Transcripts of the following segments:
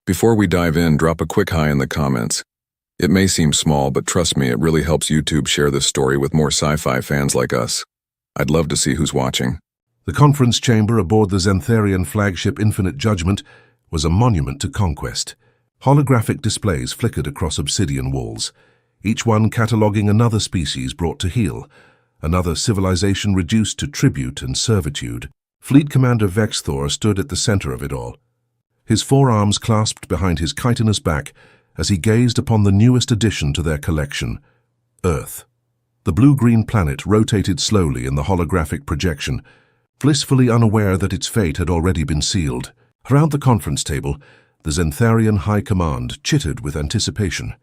Before we dive in, drop a quick hi in the comments. It may seem small, but trust me, it really helps YouTube share this story with more sci-fi fans like us. I'd love to see who's watching. The conference chamber aboard the Xantharian flagship Infinite Judgment was a monument to conquest. Holographic displays flickered across obsidian walls, each one cataloguing another species brought to heel, another civilization reduced to tribute and servitude. Fleet Commander Vexthor stood at the center of it all, his forearms clasped behind his chitinous back as he gazed upon the newest addition to their collection, Earth. The blue-green planet rotated slowly in the holographic projection, blissfully unaware that its fate had already been sealed. Around the conference table, the Xantharian High Command chittered with anticipation,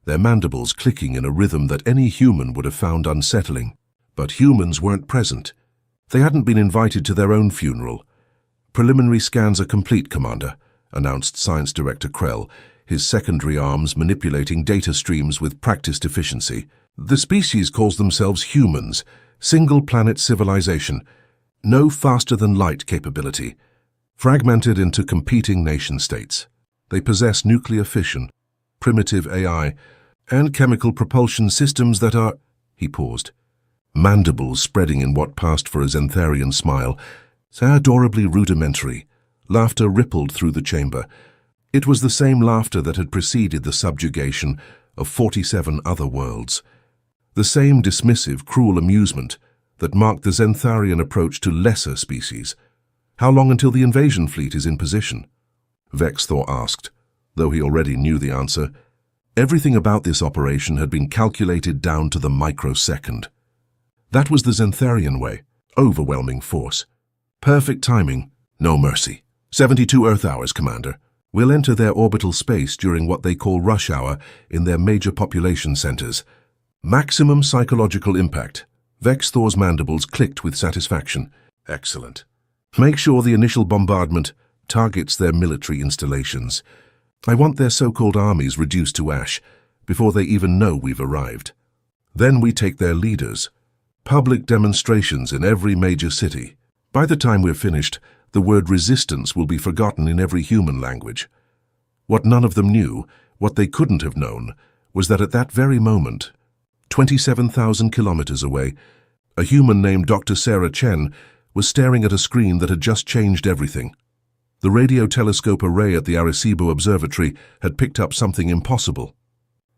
their mandibles clicking in a rhythm that any human would have found unsettling. But humans weren't present. They hadn't been invited to their own funeral. "Preliminary scans are complete, Commander," announced Science Director Krell, his secondary arms manipulating data streams with practiced efficiency. "The species calls themselves humans, single-planet civilization, no faster-than-light capability, fragmented into competing nation-states. They possess nuclear fission, primitive AI, and chemical propulsion systems that are—" He paused, mandibles spreading in what passed for a Xantharian smile. So adorably rudimentary. Laughter rippled through the chamber. It was the same laughter that had preceded the subjugation of 47 other worlds. The same dismissive, cruel amusement that marked the Xantharian approach to lesser species. "How long until the invasion fleet is in position?" Vexthor asked, though he already knew the answer. Everything about this operation had been calculated down to the microsecond. That was the Xantharian way, overwhelming force. Perfect timing, no mercy. 72 Earth hours, Commander. We'll enter their orbital space during what they call rush hour in their major population centers. Maximum psychological impact. Vexthor's mandibles clicked with satisfaction. Excellent. Make sure the initial bombardment targets their military installations. I want their so-called armies reduced to ash before they even know we've arrived. Then we take their leaders. Public demonstrations in every major city. By the time we're finished, the word resistance will be forgotten in every human language. What none of them knew, what they couldn't have known, was that at that very moment, 27,000 kilometers away, a human named Dr. Sarah Chen was staring at a screen that had just changed everything. The radio telescope array at the Arecibo Observatory had picked up something impossible.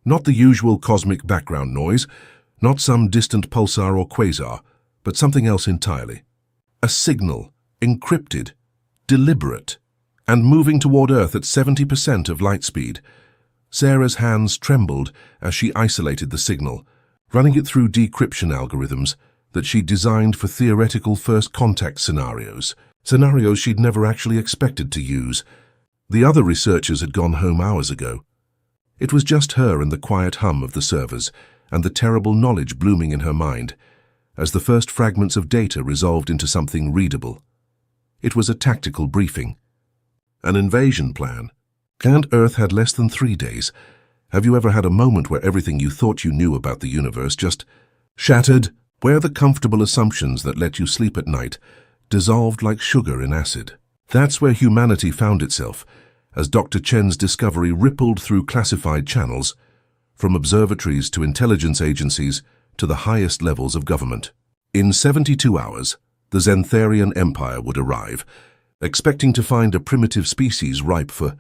Not the usual cosmic background noise, not some distant pulsar or quasar, but something else entirely. A signal, encrypted, deliberate, and moving toward Earth at 70% of light speed. Sarah's hands trembled as she isolated the signal, running it through decryption algorithms that she'd designed for theoretical first contact scenarios she'd never actually expected to use. The other researchers had gone home hours ago. It was just her and the quiet hum of the servers and the terrible knowledge blooming in her mind as the first fragments of data resolved into something readable. It was a tactical briefing. An invasion plan. And Earth had less than 3 days. Have you ever had a moment where everything you thought you knew about the universe just shattered? Where the comfortable assumptions that let you sleep at night dissolved like sugar in acid? That's where humanity found itself, as Dr. Chen's discovery rippled through classified channels, from observatories to intelligence agencies to the highest levels of government. In 72 hours, the Xantharian Empire would arrive, expecting to find a primitive species ripe for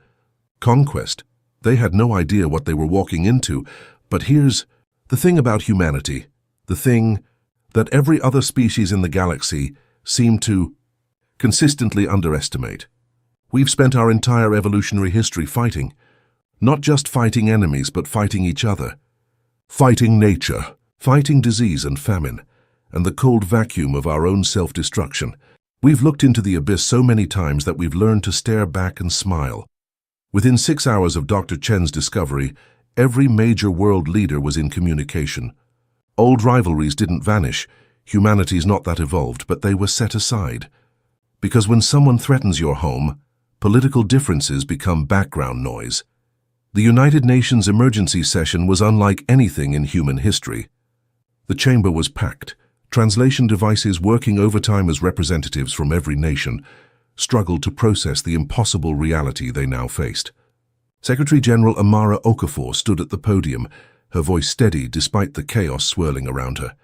conquest. They had no idea what they were walking into, but here's the thing about humanity, the thing that every other species in the galaxy seemed to consistently underestimate. We've spent our entire evolutionary history fighting, not just fighting enemies, but fighting each other. Fighting nature, fighting disease and famine, and the cold vacuum of our own self-destruction. We've looked into the abyss so many times that we've learned to stare back and smile. Within 6 hours of Dr. Chen's discovery, every major world leader was in communication. Old rivalries didn't vanish. Humanity's not that evolved, but they were set aside. Because when someone threatens your home, political differences become background noise. The United Nations emergency session was unlike anything in human history. The chamber was packed. Translation devices working overtime as representatives from every nation struggled to process the impossible reality they now faced. Secretary General Amara Okafor stood at the podium, her voice steady despite the chaos swirling around her.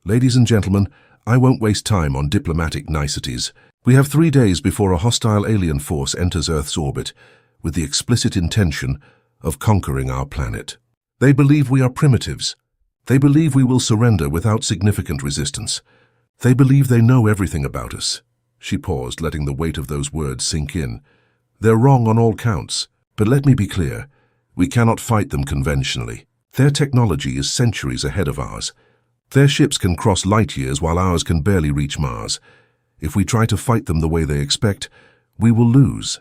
Ladies and gentlemen, I won't waste time on diplomatic niceties. We have 3 days before a hostile alien force enters Earth's orbit, with the explicit intention of conquering our planet. They believe we are primitives. They believe we will surrender without significant resistance. They believe they know everything about us. She paused, letting the weight of those words sink in. They're wrong on all counts, but let me be clear. We cannot fight them conventionally. Their technology is centuries ahead of ours. Their ships can cross light years while ours can barely reach Mars. If we try to fight them the way they expect, we will lose.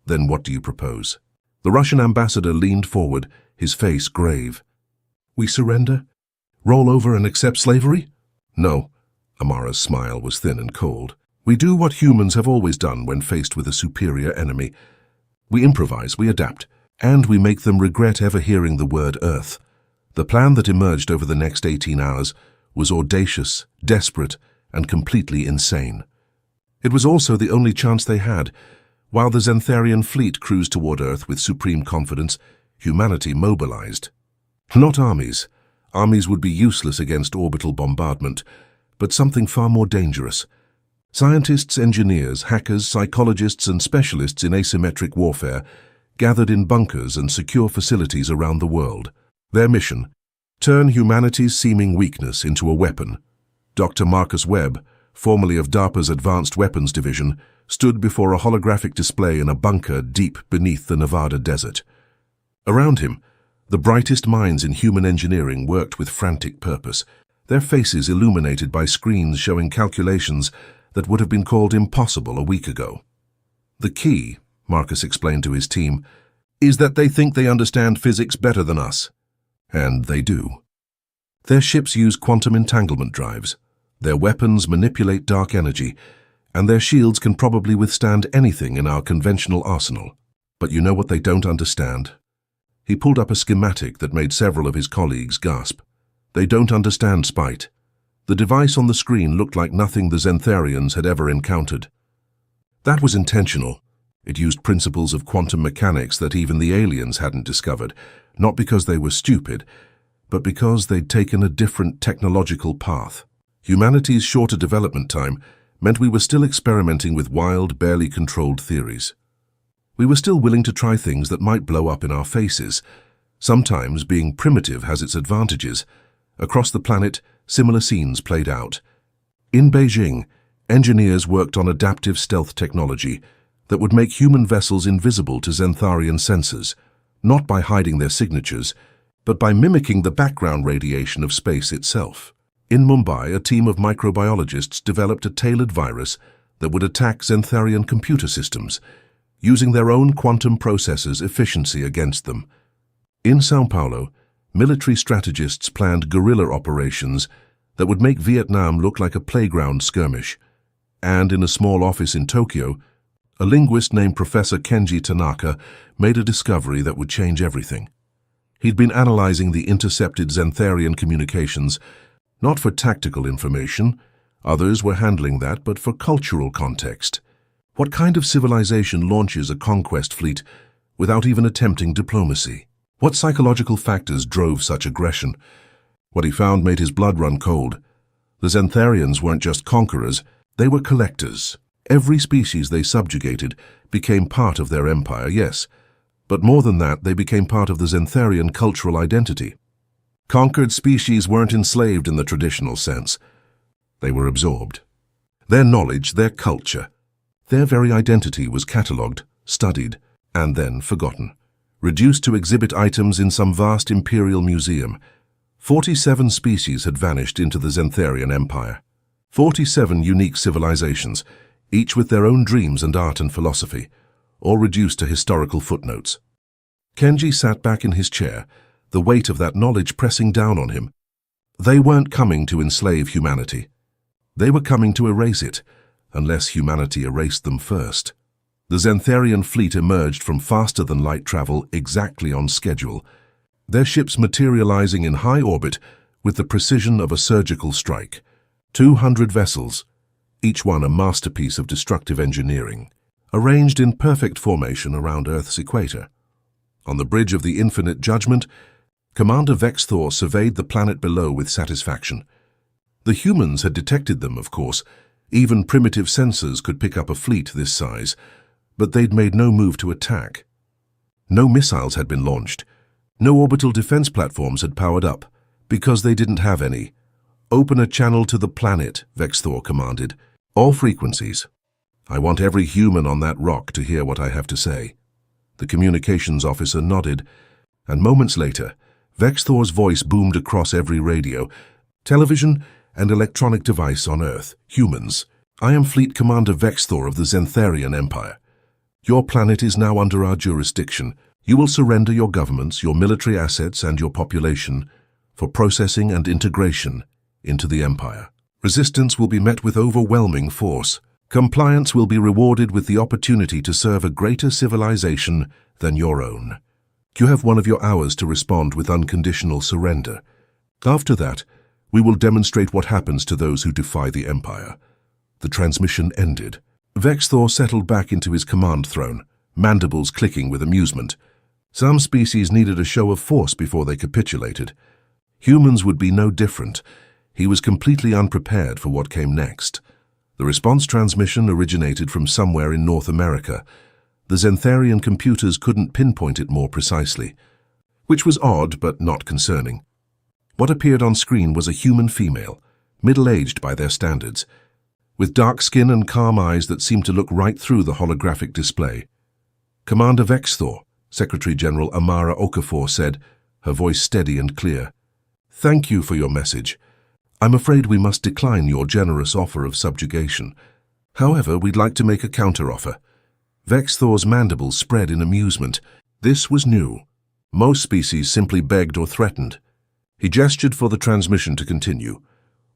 Then what do you propose? The Russian ambassador leaned forward, his face grave. We surrender? Roll over and accept slavery? No. Amara's smile was thin and cold. We do what humans have always done when faced with a superior enemy. We improvise, we adapt, and we make them regret ever hearing the word Earth. The plan that emerged over the next 18 hours was audacious, desperate, and completely insane. It was also the only chance they had. While the Xantharian fleet cruised toward Earth with supreme confidence, humanity mobilized. Not armies. Armies would be useless against orbital bombardment, but something far more dangerous. Scientists, engineers, hackers, psychologists, and specialists in asymmetric warfare gathered in bunkers and secure facilities around the world. Their mission: turn humanity's seeming weakness into a weapon. Dr. Marcus Webb, formerly of DARPA's Advanced Weapons Division, stood before a holographic display in a bunker deep beneath the Nevada desert. Around him, the brightest minds in human engineering worked with frantic purpose, their faces illuminated by screens showing calculations that would have been called impossible a week ago. The key, Marcus explained to his team, is that they think they understand physics better than us. And they do. Their ships use quantum entanglement drives. Their weapons manipulate dark energy, and their shields can probably withstand anything in our conventional arsenal. But you know what they don't understand? He pulled up a schematic that made several of his colleagues gasp. They don't understand spite. The device on the screen looked like nothing the Xantharians had ever encountered. That was intentional. It used principles of quantum mechanics that even the aliens hadn't discovered, not because they were stupid, but because they'd taken a different technological path. Humanity's shorter development time meant we were still experimenting with wild, barely controlled theories. We were still willing to try things that might blow up in our faces. Sometimes being primitive has its advantages. Across the planet, similar scenes played out. In Beijing, engineers worked on adaptive stealth technology that would make human vessels invisible to Xantharian sensors, not by hiding their signatures, but by mimicking the background radiation of space itself. In Mumbai, a team of microbiologists developed a tailored virus that would attack Xantharian computer systems, using their own quantum processors' efficiency against them. In São Paulo, military strategists planned guerrilla operations that would make Vietnam look like a playground skirmish. And in a small office in Tokyo, a linguist named Professor Kenji Tanaka made a discovery that would change everything. He'd been analyzing the intercepted Xantharian communications, not for tactical information. Others were handling that, but for cultural context. What kind of civilization launches a conquest fleet without even attempting diplomacy? What psychological factors drove such aggression? What he found made his blood run cold. The Xantharians weren't just conquerors, they were collectors. Every species they subjugated became part of their empire, yes, but more than that, they became part of the Xantharian cultural identity. Conquered species weren't enslaved in the traditional sense. They were absorbed. Their knowledge, their culture, their very identity was catalogued, studied, and then forgotten, reduced to exhibit items in some vast imperial museum. 47 species had vanished into the Xantharian Empire. 47 unique civilizations, each with their own dreams and art and philosophy, all reduced to historical footnotes. Kenji sat back in his chair, the weight of that knowledge pressing down on him. They weren't coming to enslave humanity. They were coming to erase it, unless humanity erased them first. The Xantharian fleet emerged from faster-than-light travel exactly on schedule, their ships materializing in high orbit with the precision of a surgical strike. 200 vessels, each one a masterpiece of destructive engineering, arranged in perfect formation around Earth's equator. On the bridge of the Infinite Judgment, Commander Vexthor surveyed the planet below with satisfaction. The humans had detected them, of course. Even primitive sensors could pick up a fleet this size, but they'd made no move to attack. No missiles had been launched. No orbital defense platforms had powered up, because they didn't have any. "Open a channel to the planet," Vexthor commanded. "All frequencies. I want every human on that rock to hear what I have to say." The communications officer nodded, and moments later, Vexthor's voice boomed across every radio, television, and electronic device on Earth. "Humans, I am Fleet Commander Vexthor of the Xantharian Empire. Your planet is now under our jurisdiction. You will surrender your governments, your military assets, and your population for processing and integration into the Empire. Resistance will be met with overwhelming force. Compliance will be rewarded with the opportunity to serve a greater civilization than your own. You have one of your hours to respond with unconditional surrender. After that, we will demonstrate what happens to those who defy the Empire." The transmission ended. Vexthor settled back into his command throne, mandibles clicking with amusement. Some species needed a show of force before they capitulated. Humans would be no different. He was completely unprepared for what came next. The response transmission originated from somewhere in North America. The Xantharian computers couldn't pinpoint it more precisely, which was odd but not concerning. What appeared on screen was a human female, middle-aged by their standards, with dark skin and calm eyes that seemed to look right through the holographic display. "Commander Vexthor," Secretary General Amara Okafor said, her voice steady and clear. "Thank you for your message. I'm afraid we must decline your generous offer of subjugation. However, we'd like to make a counteroffer." Vexthor's mandibles spread in amusement. This was new. Most species simply begged or threatened. He gestured for the transmission to continue.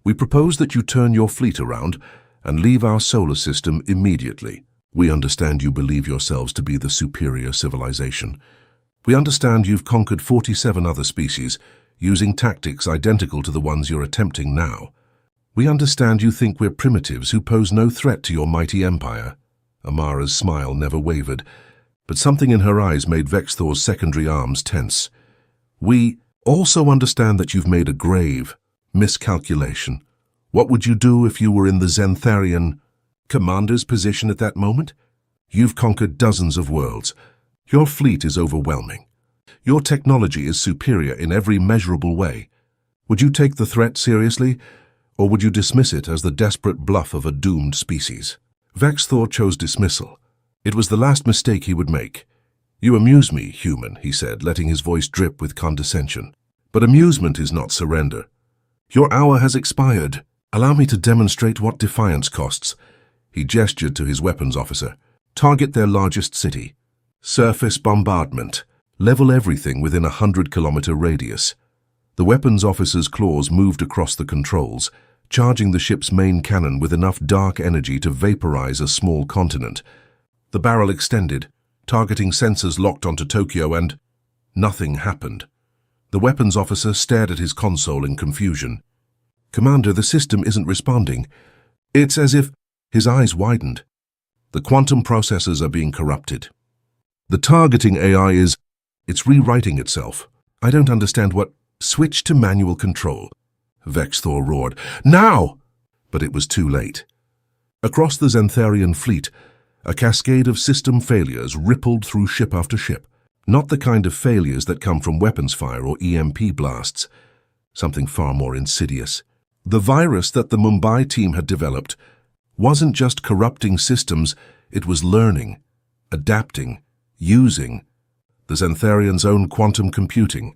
"We propose that you turn your fleet around and leave our solar system immediately. We understand you believe yourselves to be the superior civilization. We understand you've conquered 47 other species, using tactics identical to the ones you're attempting now. We understand you think we're primitives who pose no threat to your mighty empire." Amara's smile never wavered, but something in her eyes made Vexthor's secondary arms tense. "We also understand that you've made a grave miscalculation. What would you do if you were in the Xantharian commander's position at that moment? You've conquered dozens of worlds. Your fleet is overwhelming. Your technology is superior in every measurable way. Would you take the threat seriously, or would you dismiss it as the desperate bluff of a doomed species?" Vexthor chose dismissal. It was the last mistake he would make. "You amuse me, human," he said, letting his voice drip with condescension. "But amusement is not surrender. Your hour has expired. Allow me to demonstrate what defiance costs." He gestured to his weapons officer. "Target their largest city. Surface bombardment. Level everything within a 100-kilometer radius." The weapons officer's claws moved across the controls, charging the ship's main cannon with enough dark energy to vaporize a small continent. The barrel extended, targeting sensors locked onto Tokyo, and nothing happened. The weapons officer stared at his console in confusion. "Commander, the system isn't responding. It's as if..." His eyes widened. "The quantum processors are being corrupted. The targeting AI it's rewriting itself. I don't understand what..." "Switch to manual control," Vexthor roared. "Now!" But it was too late. Across the Xantharian fleet, a cascade of system failures rippled through ship after ship. Not the kind of failures that come from weapons fire or EMP blasts. Something far more insidious. The virus that the Mumbai team had developed wasn't just corrupting systems, it was learning, adapting, using the Xantharians' own quantum computing,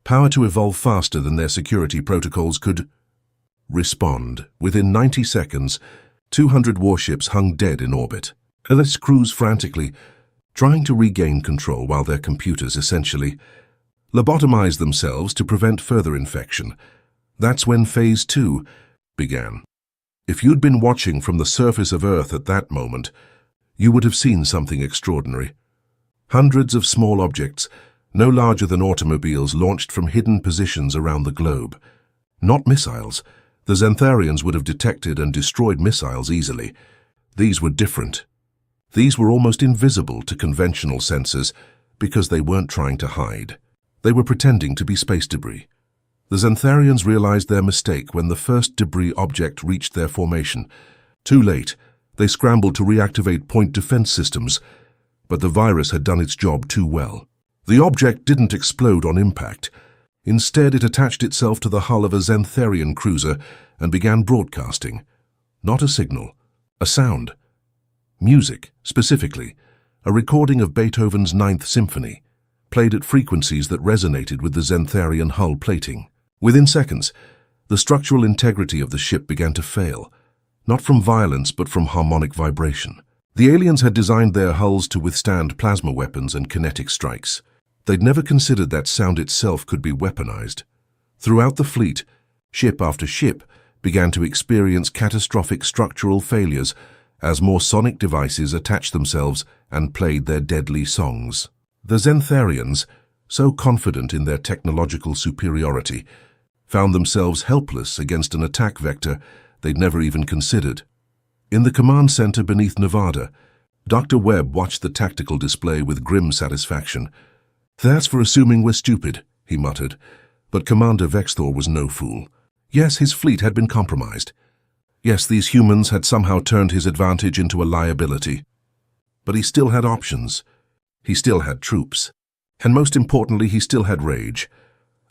power to evolve faster than their security protocols could respond. Within 90 seconds, 200 warships hung dead in orbit. Ellis crews frantically, trying to regain control while their computers essentially lobotomized themselves to prevent further infection. That's when Phase 2 began. If you'd been watching from the surface of Earth at that moment, you would have seen something extraordinary. Hundreds of small objects, no larger than automobiles, launched from hidden positions around the globe. Not missiles. The Xantharians would have detected and destroyed missiles easily. These were different. These were almost invisible to conventional sensors, because they weren't trying to hide. They were pretending to be space debris. The Xantharians realized their mistake when the first debris object reached their formation. Too late, they scrambled to reactivate point defense systems, but the virus had done its job too well. The object didn't explode on impact. Instead, it attached itself to the hull of a Xantharian cruiser and began broadcasting. Not a signal, a sound. Music, specifically, a recording of Beethoven's Ninth Symphony, played at frequencies that resonated with the Xantharian hull plating. Within seconds, the structural integrity of the ship began to fail, not from violence but from harmonic vibration. The aliens had designed their hulls to withstand plasma weapons and kinetic strikes. They'd never considered that sound itself could be weaponized. Throughout the fleet, ship after ship began to experience catastrophic structural failures as more sonic devices attached themselves and played their deadly songs. The Xantharians, so confident in their technological superiority, found themselves helpless against an attack vector they'd never even considered. In the command center beneath Nevada, Dr. Webb watched the tactical display with grim satisfaction. "That's for assuming we're stupid," he muttered, but Commander Vexthor was no fool. Yes, his fleet had been compromised. Yes, these humans had somehow turned his advantage into a liability. But he still had options. He still had troops. And most importantly, he still had rage.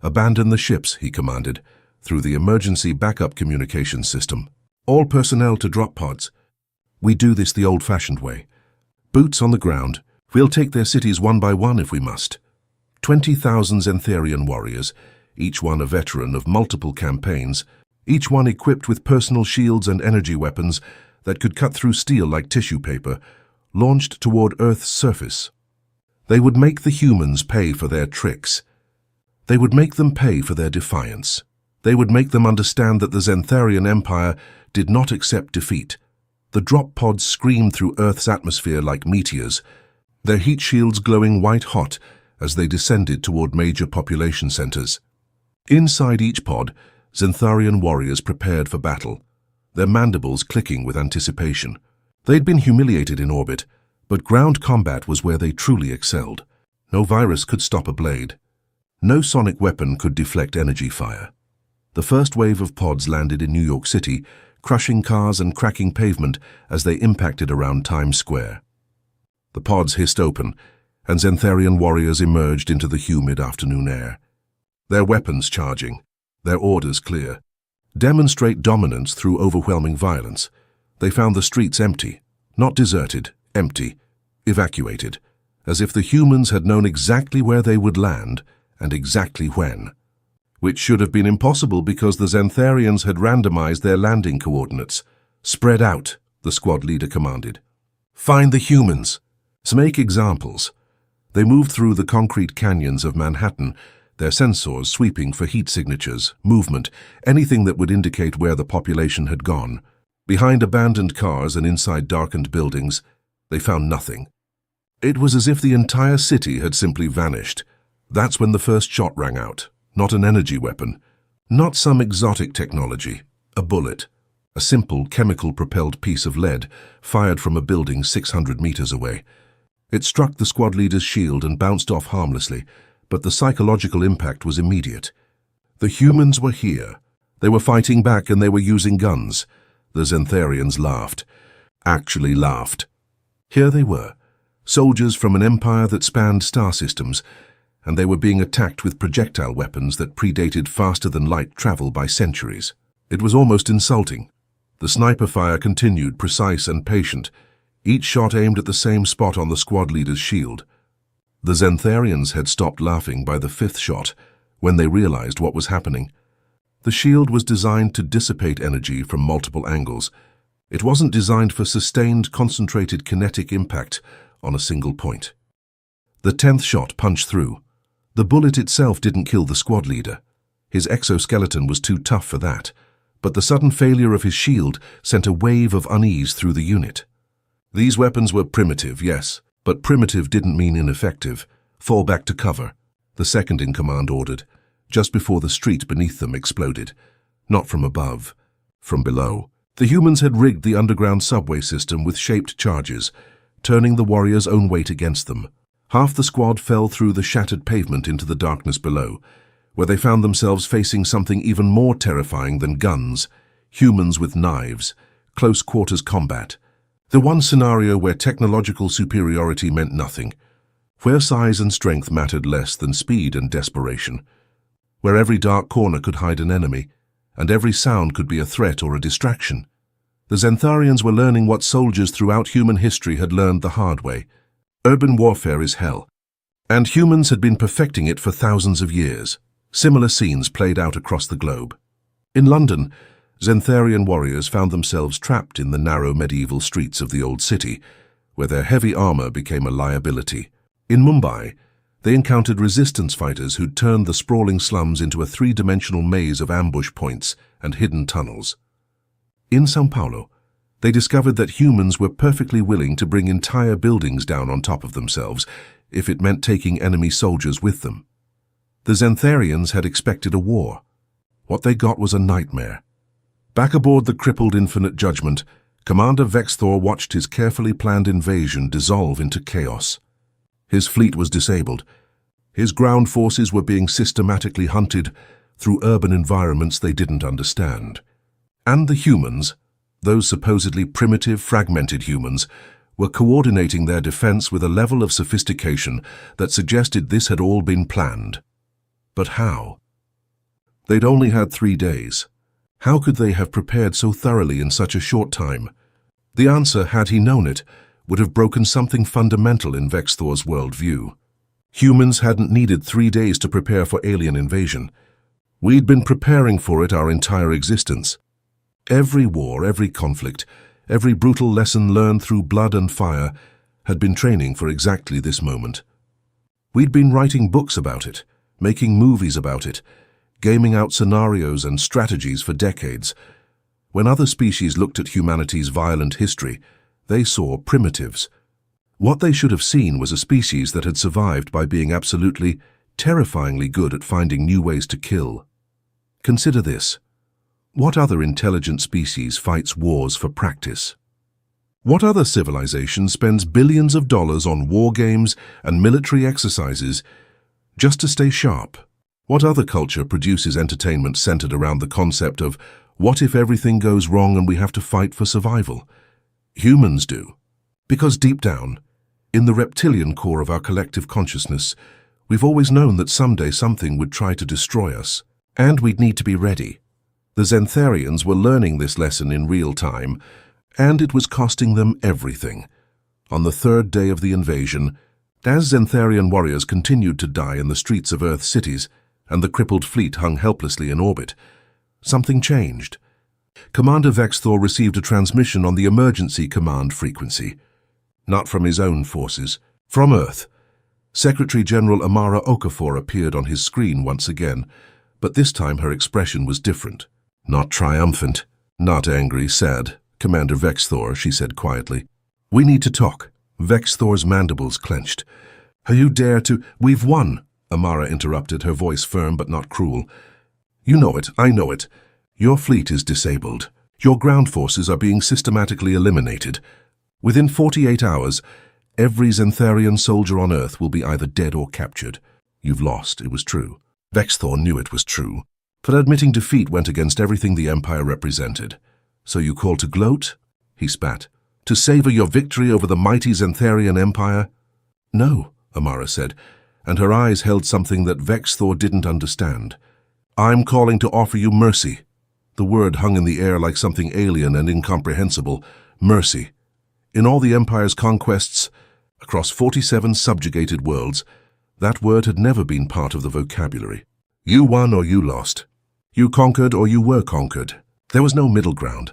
"Abandon the ships," he commanded, through the emergency backup communication system. "All personnel to drop pods. We do this the old-fashioned way. Boots on the ground. We'll take their cities one by one if we must." 20,000 Xantharian warriors, each one a veteran of multiple campaigns, each one equipped with personal shields and energy weapons that could cut through steel like tissue paper, launched toward Earth's surface. They would make the humans pay for their tricks. They would make them pay for their defiance. They would make them understand that the Xantharian Empire did not accept defeat. The drop pods screamed through Earth's atmosphere like meteors, their heat shields glowing white-hot as they descended toward major population centers. Inside each pod, Xantharian warriors prepared for battle, their mandibles clicking with anticipation. They'd been humiliated in orbit, but ground combat was where they truly excelled. No virus could stop a blade. No sonic weapon could deflect energy fire. The first wave of pods landed in New York City, crushing cars and cracking pavement as they impacted around Times Square. The pods hissed open, and Xantharian warriors emerged into the humid afternoon air. Their weapons charging, their orders clear. Demonstrate dominance through overwhelming violence. They found the streets empty, not deserted, empty, evacuated, as if the humans had known exactly where they would land and exactly when. Which should have been impossible because the Xantharians had randomized their landing coordinates. "Spread out," the squad leader commanded. "Find the humans. Make examples." They moved through the concrete canyons of Manhattan, their sensors sweeping for heat signatures, movement, anything that would indicate where the population had gone. Behind abandoned cars and inside darkened buildings, they found nothing. It was as if the entire city had simply vanished. That's when the first shot rang out. Not an energy weapon, not some exotic technology, a bullet, a simple chemical-propelled piece of lead fired from a building 600 meters away. It struck the squad leader's shield and bounced off harmlessly, but the psychological impact was immediate. The humans were here. They were fighting back and they were using guns. The Xantharians laughed. Actually laughed. Here they were, soldiers from an empire that spanned star systems, and they were being attacked with projectile weapons that predated faster-than-light travel by centuries. It was almost insulting. The sniper fire continued, precise and patient, each shot aimed at the same spot on the squad leader's shield. The Xantharians had stopped laughing by the fifth shot when they realized what was happening. The shield was designed to dissipate energy from multiple angles. It wasn't designed for sustained, concentrated kinetic impact on a single point. The 10th shot punched through. The bullet itself didn't kill the squad leader. His exoskeleton was too tough for that, but the sudden failure of his shield sent a wave of unease through the unit. These weapons were primitive, yes, but primitive didn't mean ineffective. "Fall back to cover," the second-in-command ordered, just before the street beneath them exploded. Not from above, from below. The humans had rigged the underground subway system with shaped charges, turning the warriors' own weight against them. Half the squad fell through the shattered pavement into the darkness below, where they found themselves facing something even more terrifying than guns, humans with knives, close-quarters combat. The one scenario where technological superiority meant nothing, where size and strength mattered less than speed and desperation, where every dark corner could hide an enemy, and every sound could be a threat or a distraction. The Xantharians were learning what soldiers throughout human history had learned the hard way. Urban warfare is hell, and humans had been perfecting it for thousands of years. Similar scenes played out across the globe. In London, Xantharian warriors found themselves trapped in the narrow medieval streets of the old city, where their heavy armor became a liability. In Mumbai, they encountered resistance fighters who'd turned the sprawling slums into a three-dimensional maze of ambush points and hidden tunnels. In São Paulo, they discovered that humans were perfectly willing to bring entire buildings down on top of themselves if it meant taking enemy soldiers with them. The Xantharians had expected a war. What they got was a nightmare. Back aboard the crippled Infinite Judgment, Commander Vexthor watched his carefully planned invasion dissolve into chaos. His fleet was disabled. His ground forces were being systematically hunted through urban environments they didn't understand. And the humans, those supposedly primitive, fragmented humans, were coordinating their defense with a level of sophistication that suggested this had all been planned. But how? They'd only had 3 days. How could they have prepared so thoroughly in such a short time? The answer, had he known it, would have broken something fundamental in Vexthor's worldview. Humans hadn't needed 3 days to prepare for alien invasion. We'd been preparing for it our entire existence. Every war, every conflict, every brutal lesson learned through blood and fire had been training for exactly this moment. We'd been writing books about it, making movies about it, gaming out scenarios and strategies for decades. When other species looked at humanity's violent history, they saw primitives. What they should have seen was a species that had survived by being absolutely, terrifyingly good at finding new ways to kill. Consider this. What other intelligent species fights wars for practice? What other civilization spends billions of dollars on war games and military exercises just to stay sharp? What other culture produces entertainment centered around the concept of what if everything goes wrong and we have to fight for survival? Humans do. Because deep down, in the reptilian core of our collective consciousness, we've always known that someday something would try to destroy us, and we'd need to be ready. The Xantharians were learning this lesson in real time, and it was costing them everything. On the 3rd day of the invasion, as Xantharian warriors continued to die in the streets of Earth cities, and the crippled fleet hung helplessly in orbit, something changed. Commander Vexthor received a transmission on the emergency command frequency. Not from his own forces, from Earth. Secretary General Amara Okafor appeared on his screen once again, but this time her expression was different. Not triumphant, not angry, sad. Commander Vexthor, she said quietly. We need to talk. Vexthor's mandibles clenched. You dare to— We've won, Amara interrupted, her voice firm but not cruel. You know it, I know it. Your fleet is disabled. Your ground forces are being systematically eliminated. Within 48 hours, every Xantharian soldier on Earth will be either dead or captured. You've lost, it was true. Vexthor knew it was true. But admitting defeat went against everything the Empire represented. So you call to gloat? He spat. To savor your victory over the mighty Xantharian Empire? No, Amara said, and her eyes held something that Vexthor didn't understand. I'm calling to offer you mercy. The word hung in the air like something alien and incomprehensible. Mercy. In all the Empire's conquests, across 47 subjugated worlds, that word had never been part of the vocabulary. You won or you lost. You conquered or you were conquered. There was no middle ground.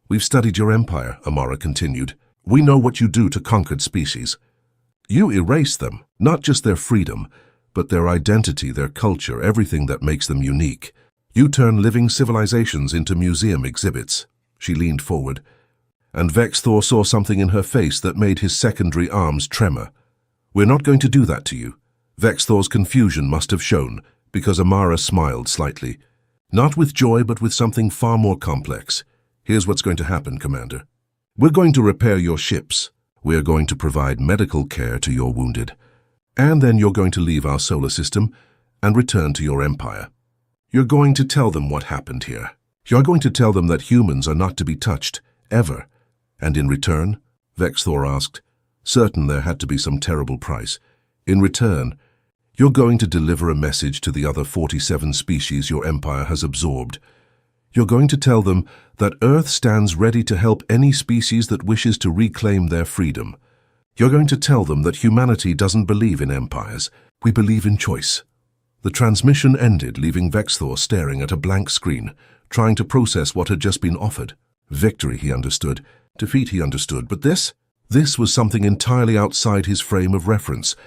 We've studied your empire, Amara continued. We know what you do to conquered species. You erase them, not just their freedom, but their identity, their culture, everything that makes them unique. You turn living civilizations into museum exhibits. She leaned forward, and Vexthor saw something in her face that made his secondary arms tremor. We're not going to do that to you. Vexthor's confusion must have shown, because Amara smiled slightly. Not with joy, but with something far more complex. Here's what's going to happen, Commander. We're going to repair your ships. We're going to provide medical care to your wounded. And then you're going to leave our solar system and return to your empire. You're going to tell them what happened here. You're going to tell them that humans are not to be touched, ever. And in return, Vexthor asked, certain there had to be some terrible price. In return, you're going to deliver a message to the other 47 species your empire has absorbed. You're going to tell them that Earth stands ready to help any species that wishes to reclaim their freedom. You're going to tell them that humanity doesn't believe in empires. We believe in choice. The transmission ended, leaving Vexthor staring at a blank screen, trying to process what had just been offered. Victory, he understood. Defeat, he understood. But this was something entirely outside his frame of reference.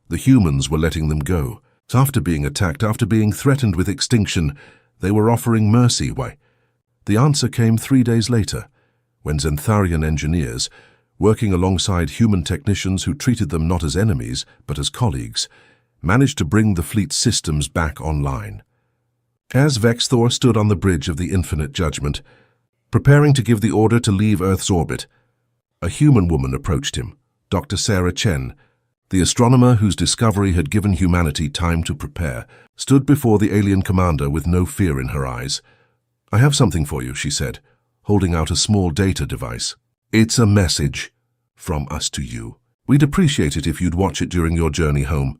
The humans were letting them go. After being attacked, after being threatened with extinction, they were offering mercy. Why? The answer came 3 days later, when Xantharian engineers, working alongside human technicians who treated them not as enemies, but as colleagues, managed to bring the fleet's systems back online. As Vexthor stood on the bridge of the Infinite Judgment, preparing to give the order to leave Earth's orbit, a human woman approached him, Dr. Sarah Chen, the astronomer whose discovery had given humanity time to prepare, stood before the alien commander with no fear in her eyes. "I have something for you," she said, holding out a small data device. "It's a message from us to you. We'd appreciate it if you'd watch it during your journey home."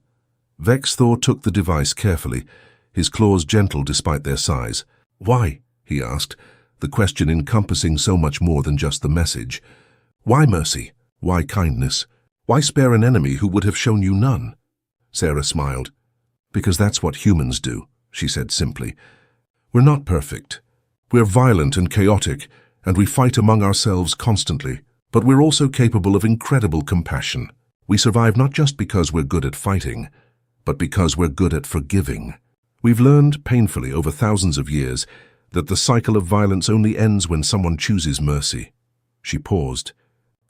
Vexthor took the device carefully, his claws gentle despite their size. "Why?" he asked, the question encompassing so much more than just the message. "Why mercy? Why kindness? Why spare an enemy who would have shown you none?" Sarah smiled. "Because that's what humans do," she said simply. "We're not perfect. We're violent and chaotic, and we fight among ourselves constantly. But we're also capable of incredible compassion. We survive not just because we're good at fighting, but because we're good at forgiving. We've learned, painfully over thousands of years, that the cycle of violence only ends when someone chooses mercy." She paused,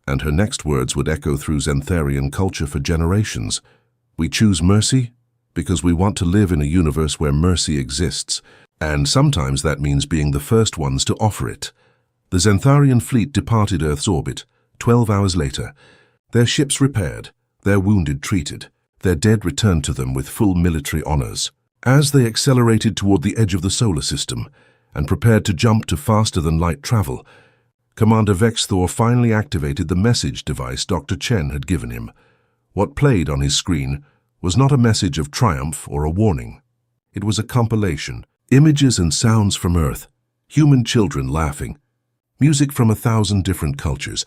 and her next words would echo through Xantharian culture for generations. "We choose mercy because we want to live in a universe where mercy exists, and sometimes that means being the first ones to offer it." The Xantharian fleet departed Earth's orbit 12 hours later, their ships repaired, their wounded treated, their dead returned to them with full military honors. As they accelerated toward the edge of the solar system and prepared to jump to faster-than-light travel, Commander Vexthor finally activated the message device Dr. Chen had given him. What played on his screen was not a message of triumph or a warning. It was a compilation, images and sounds from Earth, human children laughing, music from 1,000 different cultures,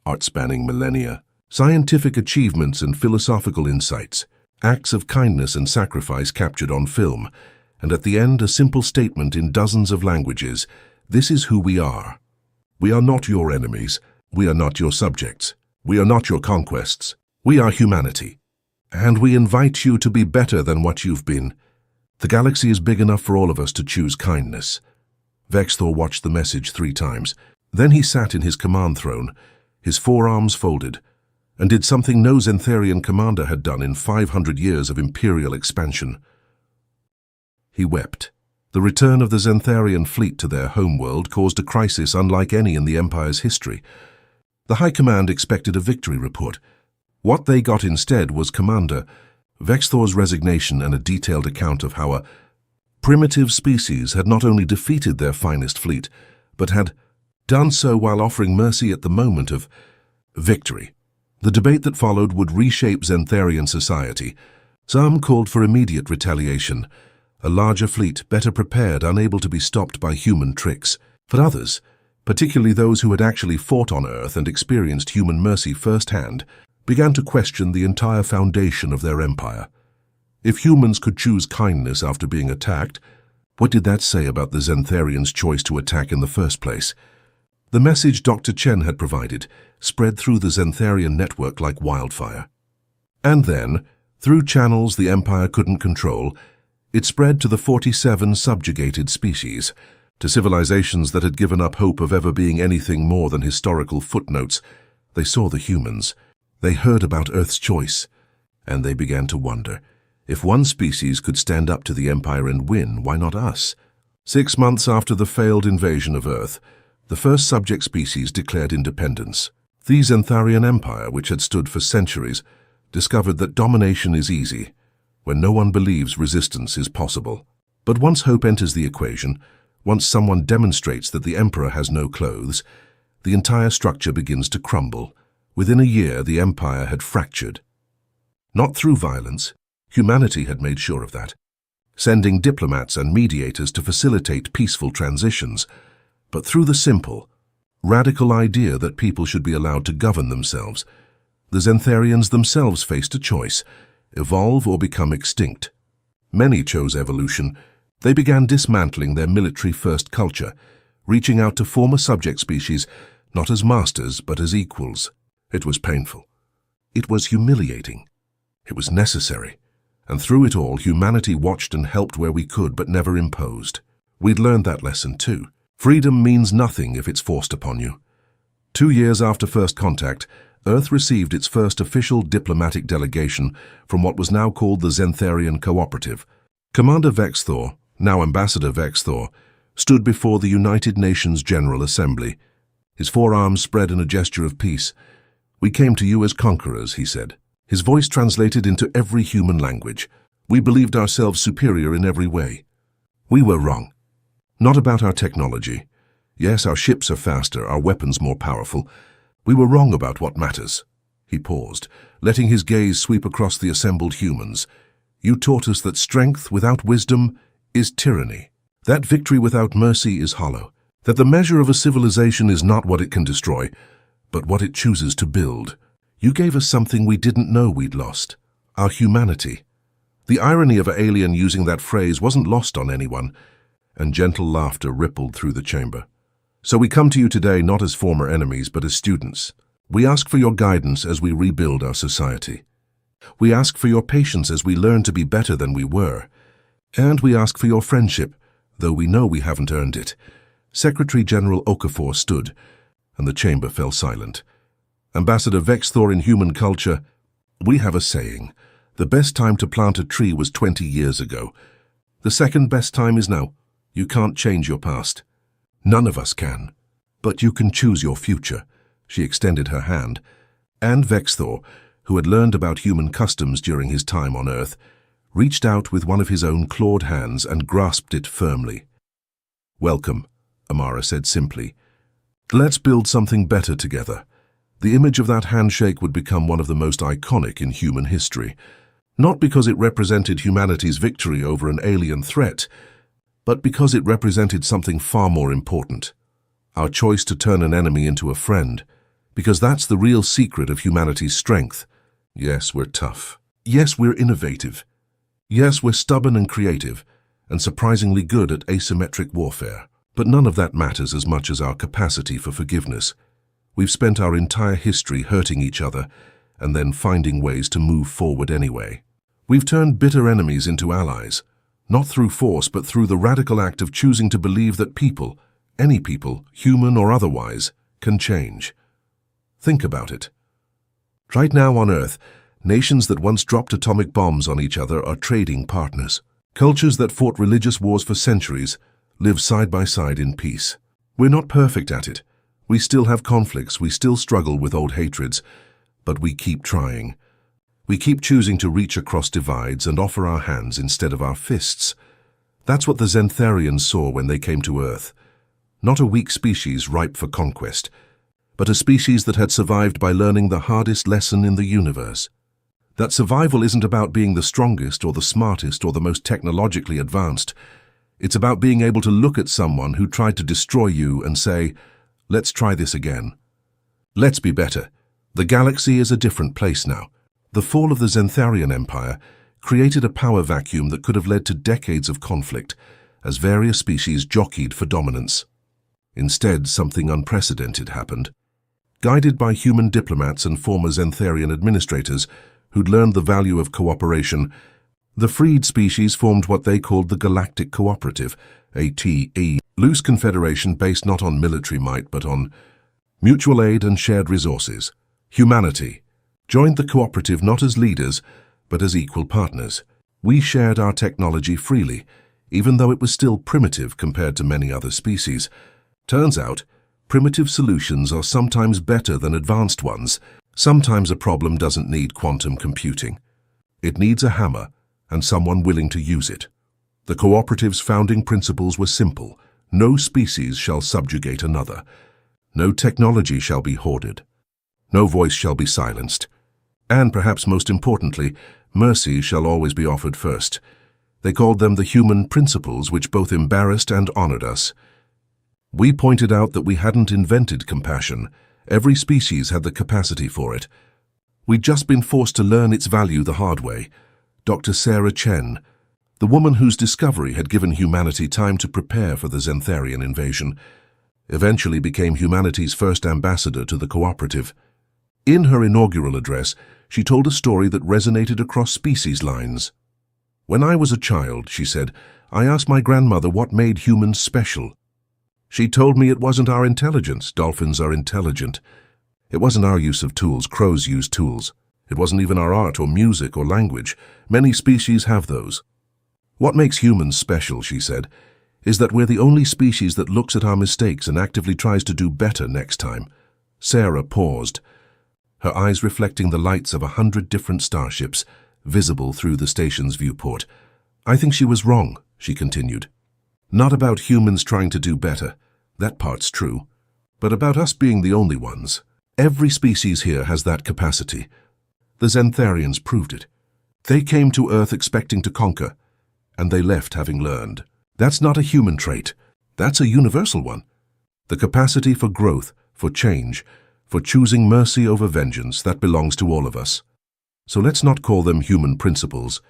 art spanning millennia, scientific achievements and philosophical insights, acts of kindness and sacrifice captured on film, and at the end a simple statement in dozens of languages: "This is who we are. We are not your enemies. We are not your subjects. We are not your conquests. We are humanity. And we invite you to be better than what you've been. The galaxy is big enough for all of us to choose kindness." Vexthor watched the message 3 times. Then he sat in his command throne, his forearms folded, and did something no Xantharian commander had done in 500 years of imperial expansion. He wept. The return of the Xantharian fleet to their homeworld caused a crisis unlike any in the Empire's history. The High Command expected a victory report. What they got instead was Commander Vexthor's resignation and a detailed account of how a primitive species had not only defeated their finest fleet, but had done so while offering mercy at the moment of victory. The debate that followed would reshape Xantharian society. Some called for immediate retaliation, a larger fleet, better prepared, unable to be stopped by human tricks. But others, particularly those who had actually fought on Earth and experienced human mercy firsthand, began to question the entire foundation of their empire. If humans could choose kindness after being attacked, what did that say about the Xantharians' choice to attack in the first place? The message Dr. Chen had provided spread through the Xantharian network like wildfire. And then, through channels the Empire couldn't control, it spread to the 47 subjugated species, to civilizations that had given up hope of ever being anything more than historical footnotes. They saw the humans. They heard about Earth's choice, and they began to wonder, if one species could stand up to the Empire and win, why not us? 6 months after the failed invasion of Earth, the first subject species declared independence. The Xantharian Empire, which had stood for centuries, discovered that domination is easy when no one believes resistance is possible. But once hope enters the equation, once someone demonstrates that the emperor has no clothes, the entire structure begins to crumble. Within a year, the empire had fractured. Not through violence. Humanity had made sure of that, sending diplomats and mediators to facilitate peaceful transitions, but through the simple, radical idea that people should be allowed to govern themselves. The Xantharians themselves faced a choice: evolve or become extinct. Many chose evolution. They began dismantling their military-first culture, reaching out to former subject species, not as masters but as equals. It was painful. It was humiliating. It was necessary. And through it all, humanity watched and helped where we could, but never imposed. We'd learned that lesson too. Freedom means nothing if it's forced upon you. 2 years after first contact, Earth received its first official diplomatic delegation from what was now called the Xantharian Cooperative. Commander Vexthor, now Ambassador Vexthor, stood before the United Nations General Assembly. His forearms spread in a gesture of peace. "We came to you as conquerors," he said. His voice translated into every human language. "We believed ourselves superior in every way. We were wrong. Not about our technology. Yes, our ships are faster, our weapons more powerful. We were wrong about what matters." He paused, letting his gaze sweep across the assembled humans. "You taught us that strength without wisdom is tyranny. That victory without mercy is hollow. That the measure of a civilization is not what it can destroy, but what it chooses to build. You gave us something we didn't know we'd lost: our humanity." The irony of an alien using that phrase wasn't lost on anyone, and gentle laughter rippled through the chamber. "So we come to you today not as former enemies, but as students. We ask for your guidance as we rebuild our society. We ask for your patience as we learn to be better than we were. And we ask for your friendship, though we know we haven't earned it." Secretary General Okafor stood, and the chamber fell silent. Ambassador Vexthor, in human culture, we have a saying: the best time to plant a tree was 20 years ago. The second best time is now. You can't change your past. None of us can. But you can choose your future. She extended her hand, and Vexthor, who had learned about human customs during his time on Earth, reached out with one of his own clawed hands and grasped it firmly. "Welcome," Amara said simply. "Let's build something better together." The image of that handshake would become one of the most iconic in human history, not because it represented humanity's victory over an alien threat, but because it represented something far more important: our choice to turn an enemy into a friend, because that's the real secret of humanity's strength. Yes, we're tough. Yes, we're innovative. Yes, we're stubborn and creative, and surprisingly good at asymmetric warfare. But none of that matters as much as our capacity for forgiveness. We've spent our entire history hurting each other and then finding ways to move forward anyway. We've turned bitter enemies into allies, not through force but through the radical act of choosing to believe that people, any people, human or otherwise, can change. Think about it. Right now on Earth, nations that once dropped atomic bombs on each other are trading partners. Cultures that fought religious wars for centuries live side by side in peace. We're not perfect at it. We still have conflicts, we still struggle with old hatreds, but we keep trying. We keep choosing to reach across divides and offer our hands instead of our fists. That's what the Xantharians saw when they came to Earth. Not a weak species ripe for conquest, but a species that had survived by learning the hardest lesson in the universe. That survival isn't about being the strongest or the smartest or the most technologically advanced. It's about being able to look at someone who tried to destroy you and say, "Let's try this again. Let's be better." The galaxy is a different place now. The fall of the Xantharian Empire created a power vacuum that could have led to decades of conflict as various species jockeyed for dominance. Instead, something unprecedented happened. Guided by human diplomats and former Xantharian administrators who'd learned the value of cooperation, the freed species formed what they called the Galactic Cooperative, a loose confederation based not on military might but on mutual aid and shared resources. Humanity joined the cooperative not as leaders but as equal partners. We shared our technology freely, even though it was still primitive compared to many other species. Turns out, primitive solutions are sometimes better than advanced ones. Sometimes a problem doesn't need quantum computing. It needs a hammer and someone willing to use it. The cooperative's founding principles were simple. No species shall subjugate another. No technology shall be hoarded. No voice shall be silenced. And perhaps most importantly, mercy shall always be offered first. They called them the human principles, which both embarrassed and honored us. We pointed out that we hadn't invented compassion. Every species had the capacity for it. We'd just been forced to learn its value the hard way. Dr. Sarah Chen, the woman whose discovery had given humanity time to prepare for the Xantharian invasion, eventually became humanity's first ambassador to the cooperative. In her inaugural address, she told a story that resonated across species lines. "When I was a child," she said, "I asked my grandmother what made humans special. She told me it wasn't our intelligence. Dolphins are intelligent. It wasn't our use of tools. Crows use tools. It wasn't even our art or music or language. Many species have those. What makes humans special," she said, "is that we're the only species that looks at our mistakes and actively tries to do better next time." Sarah paused, her eyes reflecting the lights of 100 different starships, visible through the station's viewport. "I think she was wrong," she continued. "Not about humans trying to do better. That part's true. But about us being the only ones. Every species here has that capacity. The Xantharians proved it. They came to Earth expecting to conquer, and they left having learned. That's not a human trait. That's a universal one. The capacity for growth, for change, for choosing mercy over vengeance, that belongs to all of us. So let's not call them human principles.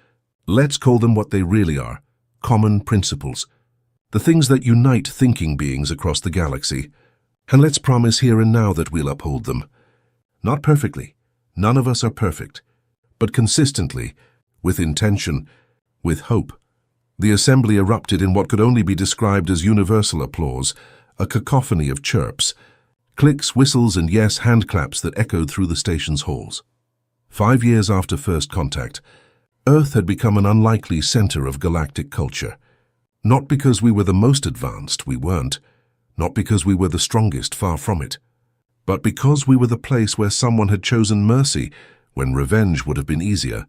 Let's call them what they really are, common principles. The things that unite thinking beings across the galaxy. And let's promise here and now that we'll uphold them. Not perfectly. None of us are perfect. But consistently, with intention, with hope." The assembly erupted in what could only be described as universal applause, a cacophony of chirps, clicks, whistles, and yes, hand claps that echoed through the station's halls. 5 years after first contact, Earth had become an unlikely center of galactic culture. Not because we were the most advanced, we weren't. Not because we were the strongest, far from it. But because we were the place where someone had chosen mercy when revenge would have been easier.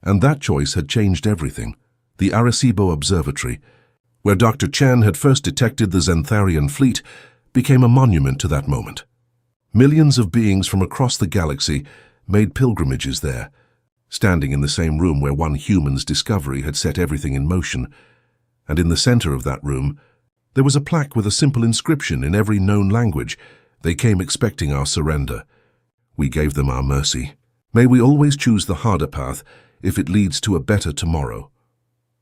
And that choice had changed everything. The Arecibo Observatory, where Dr. Chen had first detected the Xantharian fleet, became a monument to that moment. Millions of beings from across the galaxy made pilgrimages there, standing in the same room where one human's discovery had set everything in motion. And in the center of that room, there was a plaque with a simple inscription in every known language. "They came expecting our surrender. We gave them our mercy. May we always choose the harder path if it leads to a better tomorrow."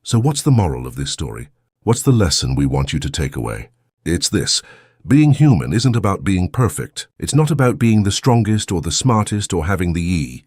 So what's the moral of this story? What's the lesson we want you to take away? It's this. Being human isn't about being perfect. It's not about being the strongest or the smartest or having the E.